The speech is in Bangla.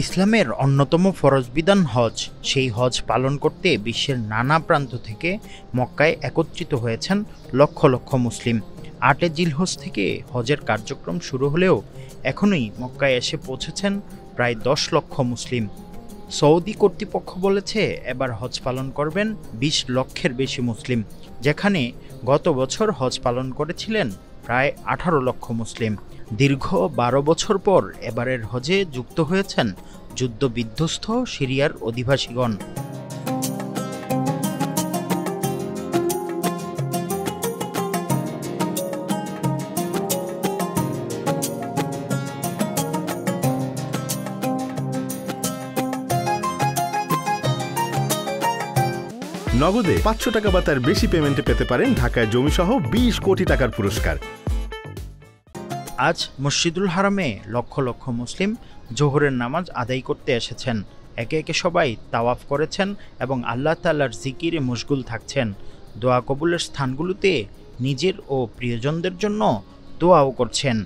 ইসলামের অন্যতম ফরজ বিধান হজ। সেই হজ পালন করতে বিশ্বের নানা প্রান্ত থেকে মক্কায় একত্রিত হয়েছেন লক্ষ লক্ষ মুসলিম। ৮ জিলহজ থেকে হজের কার্যক্রম শুরু হলেও এখনই মক্কায় এসে পৌঁছেছেন প্রায় ১০ লক্ষ মুসলিম। সৌদি কর্তৃপক্ষ বলেছে এবার হজ পালন করবেন ২০ লক্ষের বেশি মুসলিম, যেখানে গত বছর হজ পালন করেছিলেন প্রায় ১৮ লক্ষ মুসলিম। দীর্ঘ ১২ বছর পর এবারের হজে যুক্ত হয়েছেন যুদ্ধবিধ্বস্ত সিরিয়ার অধিবাসীগণ। নগদে ৫০০ টাকা বা তার বেশি পেমেন্টে পেতে পারেন ঢাকায় জমিসহ ২০ কোটি টাকার পুরস্কার। আজ মসজিদুল হারামে লক্ষ লক্ষ মুসলিম জোহরের নামাজ আদায় করতে এসেছেন। একে একে সবাই তাওয়াফ করেছেন এবং আল্লাহ তাআলার জিকিরে মশগুল থাকছেন। দোয়া কবুলের স্থানগুলোতে নিজের ও প্রিয়জনদের জন্য দোয়াও করছেন।